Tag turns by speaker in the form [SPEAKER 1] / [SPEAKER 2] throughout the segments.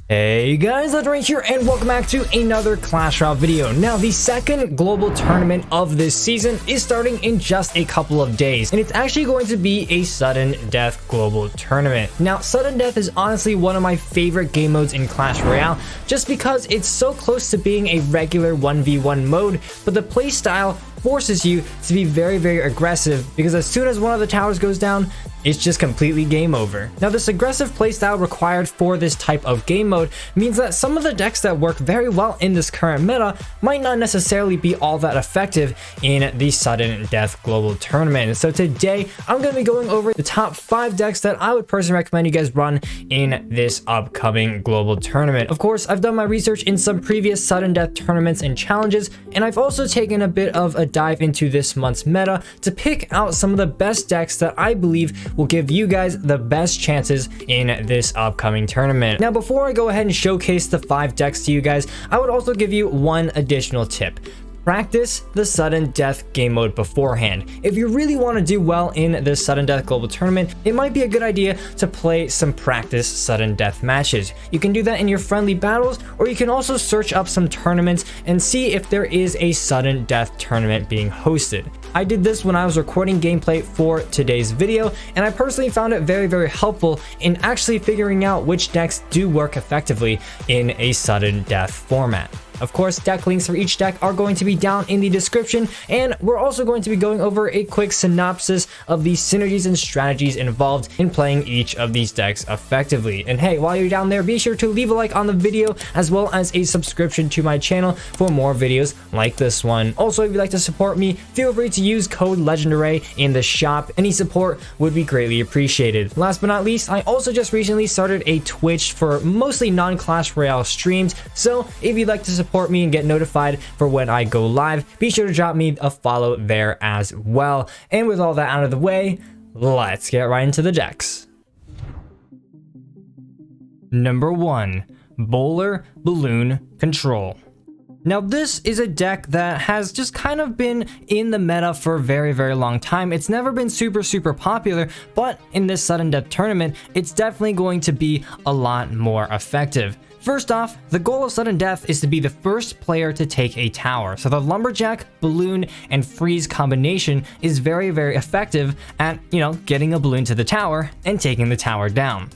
[SPEAKER 1] Hey guys, Legendaray here and welcome back to another Clash Royale video. Now, the second global tournament of this season is starting in just a couple of days, and it's actually going to be a sudden death global tournament. Now, sudden death is honestly one of my favorite game modes in Clash Royale, just because it's so close to being a regular 1v1 mode, but the playstyle forces you to be very aggressive, because as soon as one of the towers goes down, it's just completely game over. Now, this aggressive playstyle required for this type of game mode means that some of the decks that work very well in this current meta might not necessarily be all that effective in the sudden death global tournament. So today I'm going to be going over the top 5 decks that I would personally recommend you guys run in this upcoming global tournament. Of course, I've done my research in some previous sudden death tournaments and challenges, and I've also taken a bit of a dive into this month's meta to pick out some of the best decks that I believe will give you guys the best chances in this upcoming tournament. Now, before I go ahead and showcase the 5 decks to you guys, I would also give you one additional tip. Practice the sudden death game mode beforehand. If you really want to do well in this sudden death global tournament, it might be a good idea to play some practice sudden death matches. You can do that in your friendly battles, or you can also search up some tournaments and see if there is a sudden death tournament being hosted. I did this when I was recording gameplay for today's video, and I personally found it very helpful in actually figuring out which decks do work effectively in a sudden death format. Of course, deck links for each deck are going to be down in the description, and we're also going to be going over a quick synopsis of the synergies and strategies involved in playing each of these decks effectively. And hey, while you're down there, be sure to leave a like on the video as well as a subscription to my channel for more videos like this one. Also, if you'd like to support me, feel free to use code Legendaray in the shop. Any support would be greatly appreciated. Last but not least, I also just recently started a Twitch for mostly non-Clash Royale streams, so if you'd like to support me and get notified for when I go live, be sure to drop me a follow there as well. And with all that out of the way, let's get right into the decks. Number 1, Bowler Balloon Control. Now, this is a deck that has just kind of been in the meta for a very long time. It's never been super popular, but in this sudden death tournament, it's definitely going to be a lot more effective. First off, the goal of sudden death is to be the first player to take a tower. So the lumberjack, balloon, and freeze combination is very effective at, getting a balloon to the tower and taking the tower down.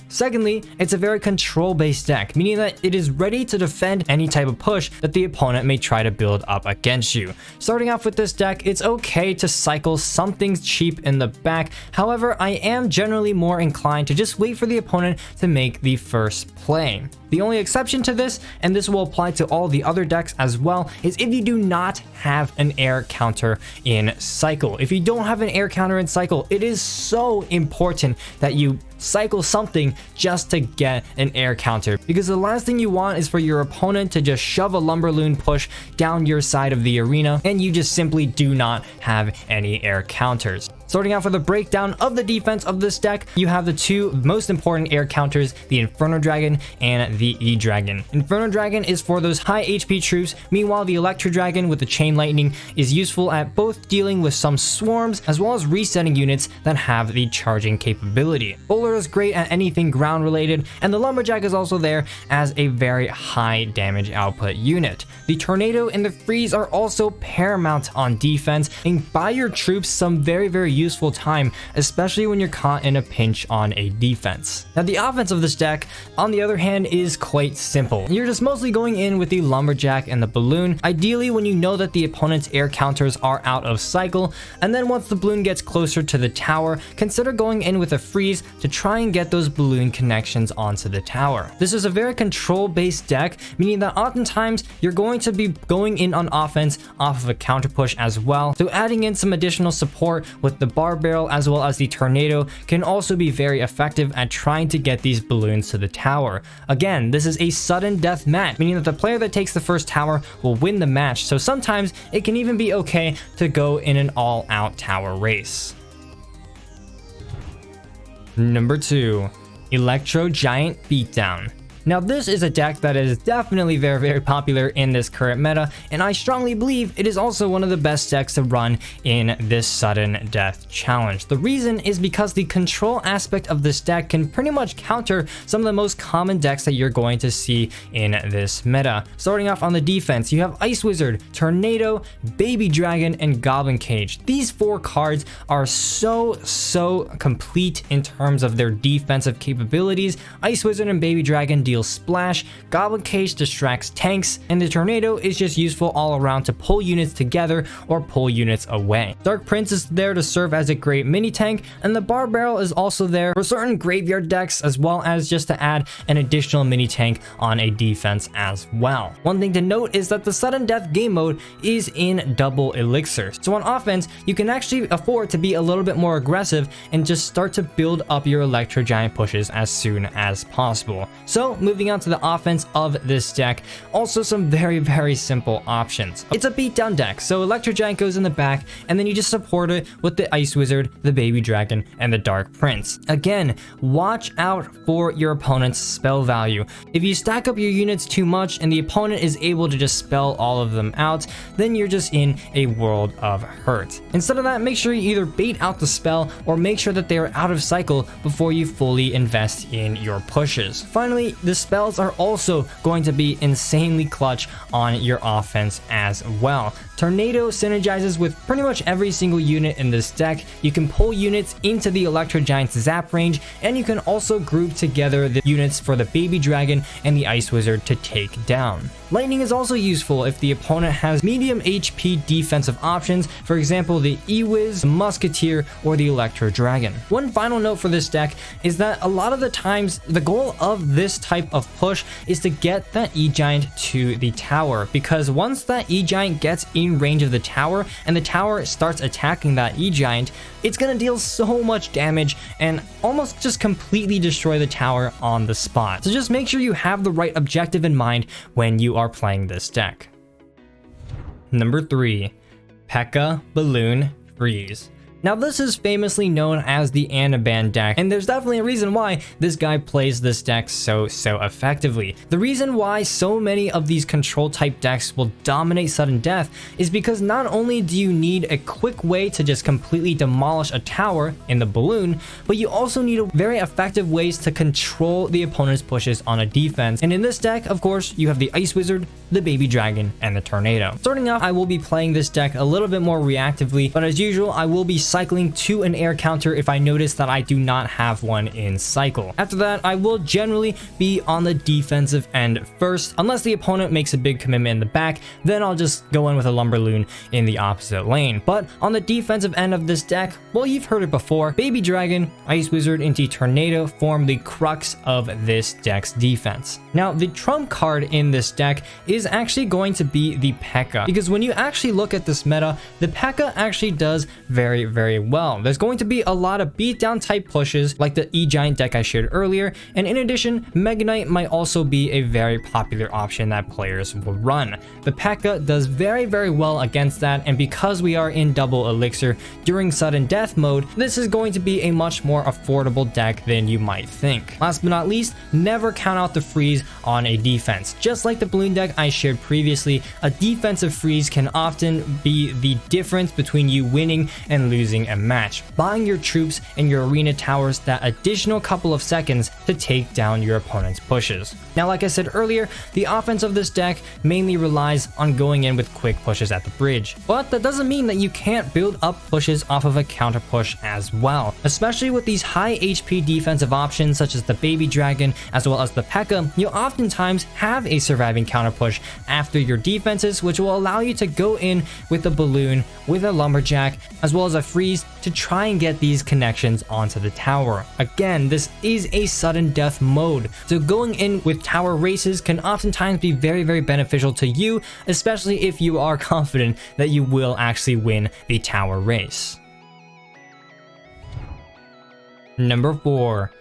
[SPEAKER 1] Secondly, it's a very control-based deck, meaning that it is ready to defend any type of push that the opponent may try to build up against you. Starting off with this deck, it's okay to cycle something cheap in the back. However, I am generally more inclined to just wait for the opponent to make the first play. The only exception to this, and this will apply to all the other decks as well, is if you do not have an air counter in cycle. If you don't have an air counter in cycle, it is so important that you cycle something just to get an air counter, because the last thing you want is for your opponent to just shove a lumberloon push down your side of the arena and you just simply do not have any air counters. Starting off with a breakdown of the defense of this deck, you have the 2 most important air counters, the Inferno Dragon and the E-Dragon. Inferno Dragon is for those high HP troops, meanwhile the Electro Dragon with the Chain Lightning is useful at both dealing with some swarms as well as resetting units that have the charging capability. Bowler is great at anything ground related, and the Lumberjack is also there as a very high damage output unit. The Tornado and the Freeze are also paramount on defense and buy your troops some very useful time, especially when you're caught in a pinch on a defense. Now, the offense of this deck, on the other hand, is quite simple. You're just mostly going in with the Lumberjack and the Balloon, ideally when you know that the opponent's air counters are out of cycle, and then once the Balloon gets closer to the tower, consider going in with a Freeze to try and get those balloon connections onto the tower. This is a very control-based deck, meaning that oftentimes you're going to be going in on offense off of a counter push as well, so adding in some additional support with the bar barrel as well as the tornado can also be very effective at trying to get these balloons to the tower. Again, this is a sudden death match, meaning that the player that takes the first tower will win the match, so sometimes it can even be okay to go in an all-out tower race. Number 2, Electro Giant Beatdown. Now this is a deck that is definitely very popular in this current meta, and I strongly believe it is also one of the best decks to run in this sudden death challenge. The reason is because the control aspect of this deck can pretty much counter some of the most common decks that you're going to see in this meta. Starting off on the defense, you have Ice Wizard, Tornado, Baby Dragon, and Goblin Cage. These 4 cards are so complete in terms of their defensive capabilities. Ice Wizard and Baby Dragon deal splash, Goblin Cage distracts tanks, and the Tornado is just useful all around to pull units together or pull units away. Dark Prince is there to serve as a great mini tank, and the Bar Barrel is also there for certain graveyard decks, as well as just to add an additional mini tank on a defense as well. One thing to note is that the sudden death game mode is in double elixir, so on offense you can actually afford to be a little bit more aggressive and just start to build up your Electro Giant pushes as soon as possible. So moving on to the offense of this deck, also some very simple options. It's a beatdown deck, so Electro Giant goes in the back, and then you just support it with the Ice Wizard, the Baby Dragon, and the Dark Prince. Again, watch out for your opponent's spell value. If you stack up your units too much and the opponent is able to just spell all of them out, then you're just in a world of hurt. Instead of that, make sure you either bait out the spell or make sure that they are out of cycle before you fully invest in your pushes. Finally, the spells are also going to be insanely clutch on your offense as well. Tornado synergizes with pretty much every single unit in this deck. You can pull units into the Electro Giant's zap range, and you can also group together the units for the Baby Dragon and the Ice Wizard to take down. Lightning is also useful if the opponent has medium HP defensive options, for example the E-Wiz, the Musketeer, or the Electro Dragon. One final note for this deck is that a lot of the times the goal of this type of push is to get that E-Giant to the tower, because once that E-Giant gets in range of the tower and the tower starts attacking that E-Giant, it's gonna deal so much damage and almost just completely destroy the tower on the spot. So just make sure you have the right objective in mind when you are playing this deck. Number 3, Pekka Balloon Freeze. Now this is famously known as the Anaban deck, and there's definitely a reason why this guy plays this deck so effectively. The reason why so many of these control type decks will dominate sudden death is because not only do you need a quick way to just completely demolish a tower in the balloon, but you also need very effective ways to control the opponent's pushes on a defense. And in this deck, of course, you have the Ice Wizard, the Baby Dragon, and the Tornado. Starting off, I will be playing this deck a little bit more reactively, but as usual, I will be cycling to an air counter if I notice that I do not have one in cycle. After that, I will generally be on the defensive end first. Unless the opponent makes a big commitment in the back, then I'll just go in with a Lumberloon in the opposite lane. But on the defensive end of this deck, well, you've heard it before, Baby Dragon, Ice Wizard, into Tornado form the crux of this deck's defense. Now, the trump card in this deck is actually going to be the Pekka, because when you actually look at this meta, the Pekka actually does very well. There's going to be a lot of beatdown type pushes like the E-Giant deck I shared earlier, and in addition, Mega Knight might also be a very popular option that players will run. The Pekka does very well against that, and because we are in double elixir during sudden death mode, this is going to be a much more affordable deck than you might think. Last but not least, never count out the freeze on a defense. Just like the balloon deck I shared previously, a defensive freeze can often be the difference between you winning and losing a match, buying your troops and your arena towers that additional couple of seconds to take down your opponent's pushes. Now, like I said earlier, the offense of this deck mainly relies on going in with quick pushes at the bridge, but that doesn't mean that you can't build up pushes off of a counter push as well. Especially with these high HP defensive options such as the Baby Dragon as well as the Pekka, you oftentimes have a surviving counter push after your defenses, which will allow you to go in with a balloon, with a lumberjack, as well as a freeze to try and get these connections onto the tower. Again, this is a sudden death mode, so going in with tower races can oftentimes be very beneficial to you, especially if you are confident that you will actually win the tower race. Number 4,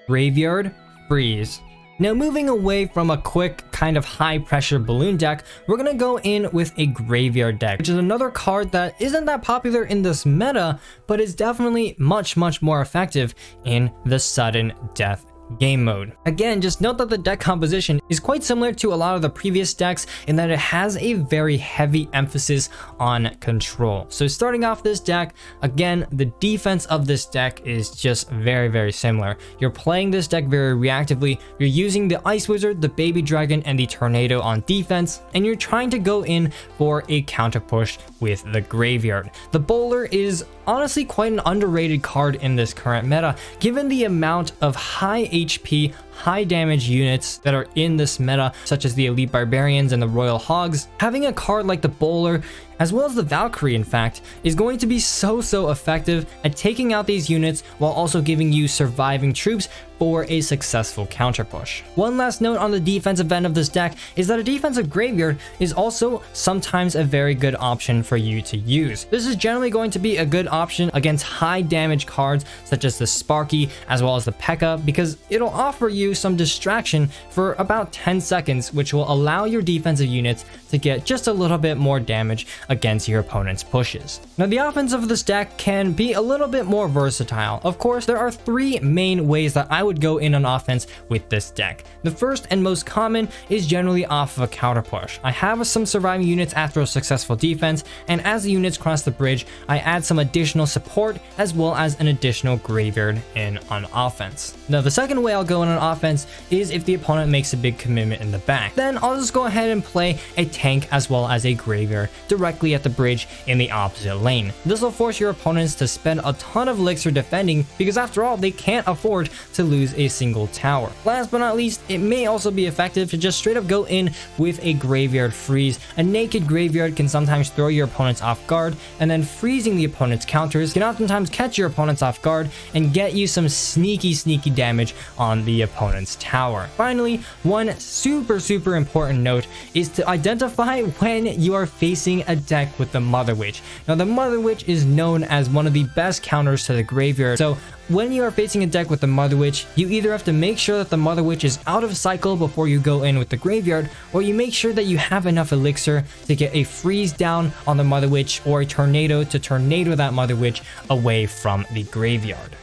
[SPEAKER 1] Graveyard Freeze. Now, moving away from a quick kind of high pressure balloon deck, we're gonna go in with a graveyard deck, which is another card that isn't that popular in this meta, but is definitely much more effective in the sudden death game mode. Again, just note that the deck composition is quite similar to a lot of the previous decks in that it has a very heavy emphasis on control. So starting off this deck, again, the defense of this deck is just very similar. You're playing this deck very reactively, you're using the Ice Wizard, the Baby Dragon, and the Tornado on defense, and you're trying to go in for a counter push with the Graveyard. The Bowler is honestly quite an underrated card in this current meta, given the amount of high HP, high damage units that are in this meta, such as the Elite Barbarians and the Royal Hogs. Having a card like the Bowler, as well as the Valkyrie in fact, is going to be so effective at taking out these units while also giving you surviving troops for a successful counter push. One last note on the defensive end of this deck is that a defensive Graveyard is also sometimes a very good option for you to use. This is generally going to be a good option against high damage cards such as the Sparky as well as the Pekka, because it'll offer you some distraction for about 10 seconds, which will allow your defensive units to get just a little bit more damage against your opponent's pushes. Now the offense of this deck can be a little bit more versatile. Of course, there are three main ways that I would go in on offense with this deck. The first and most common is generally off of a counter push. I have some surviving units after a successful defense, and as the units cross the bridge, I add some additional support as well as an additional Graveyard in on offense. Now the second way I'll go in on offense is if the opponent makes a big commitment in the back. Then I'll just go ahead and play a tank as well as a Graveyard directly at the bridge in the opposite lane. This will force your opponents to spend a ton of elixir defending, because after all, they can't afford to lose a single tower. Last but not least, it may also be effective to just straight up go in with a Graveyard freeze. A naked Graveyard can sometimes throw your opponents off guard, and then freezing the opponent's counters can oftentimes catch your opponents off guard and get you some sneaky damage on the opponent's tower. Finally, one super important note is to identify when you are facing a deck with the Mother Witch. Now the Mother Witch is known as one of the best counters to the Graveyard, so when you are facing a deck with the Mother Witch, you either have to make sure that the Mother Witch is out of cycle before you go in with the Graveyard, or you make sure that you have enough elixir to get a freeze down on the Mother Witch or a tornado to tornado that Mother Witch away from the Graveyard.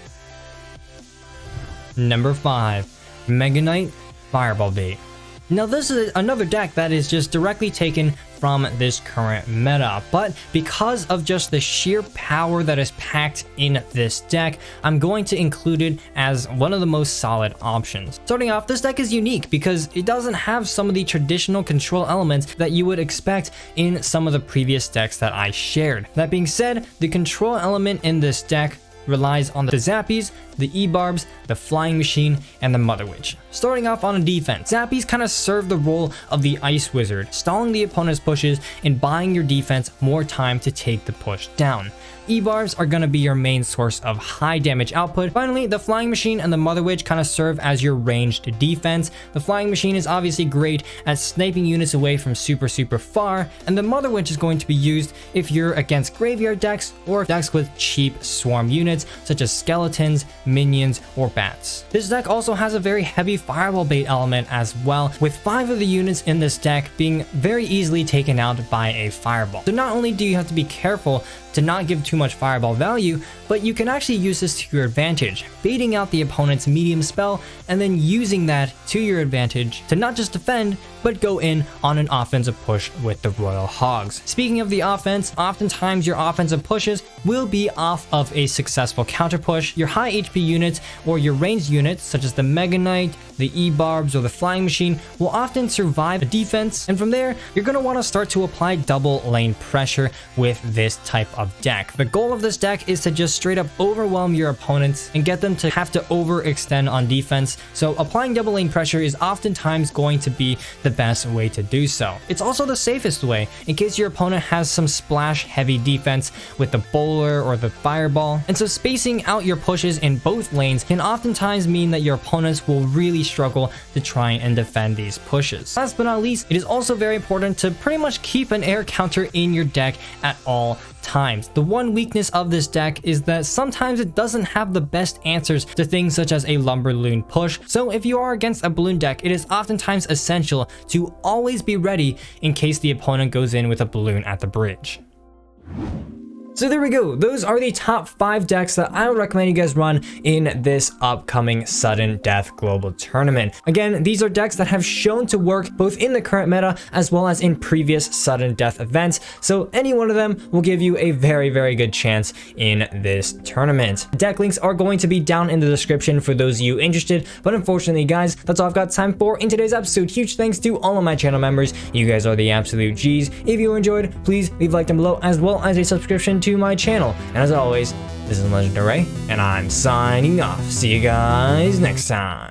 [SPEAKER 1] Number 5. Mega Knight Fireball Bait. Now this is another deck that is just directly taken from this current meta, but because of just the sheer power that is packed in this deck, I'm going to include it as one of the most solid options. Starting off, this deck is unique because it doesn't have some of the traditional control elements that you would expect in some of the previous decks that I shared. That being said, the control element in this deck relies on the Zappies, the E-Barbs, the Flying Machine, and the Mother Witch. Starting off on a defense, Zappies kind of serve the role of the Ice Wizard, stalling the opponent's pushes and buying your defense more time to take the push down. E-Barbs are going to be your main source of high damage output. Finally, the Flying Machine and the Mother Witch kind of serve as your ranged defense. The Flying Machine is obviously great at sniping units away from super far, and the Mother Witch is going to be used if you're against Graveyard decks or decks with cheap swarm units such as skeletons, minions, or bats. This deck also has a very heavy Fireball Bait element as well, with 5 of the units in this deck being very easily taken out by a Fireball. So not only do you have to be careful to not give too much fireball value, but you can actually use this to your advantage, baiting out the opponent's medium spell and then using that to your advantage to not just defend, but go in on an offensive push with the Royal Hogs. Speaking of the offense, oftentimes your offensive pushes will be off of a successful counter push. Your high HP units or your ranged units, such as the Mega Knight, the E-Barbs, or the Flying Machine, will often survive a defense, and from there, you're going to want to start to apply double lane pressure with this type of deck. The goal of this deck is to just straight up overwhelm your opponents and get them to have to overextend on defense, so applying double lane pressure is oftentimes going to be the best way to do so. It's also the safest way in case your opponent has some splash heavy defense with the Bowler or the Fireball, and so spacing out your pushes in both lanes can oftentimes mean that your opponents will really struggle to try and defend these pushes. Last but not least, it is also very important to pretty much keep an air counter in your deck at all times. The one weakness of this deck is that sometimes it doesn't have the best answers to things such as a Lumberloon push, so if you are against a balloon deck, it is oftentimes essential to always be ready in case the opponent goes in with a balloon at the bridge. So there we go. Those are the top 5 decks that I would recommend you guys run in this upcoming Sudden Death Global Tournament. Again, these are decks that have shown to work both in the current meta as well as in previous Sudden Death events. So any one of them will give you a very, very good chance in this tournament. Deck links are going to be down in the description for those of you interested. But unfortunately, guys, that's all I've got time for in today's episode. Huge thanks to all of my channel members. You guys are the absolute G's. If you enjoyed, please leave a like down below as well as a subscription to my channel. And as always, this is Legendaray, and I'm signing off. See you guys next time.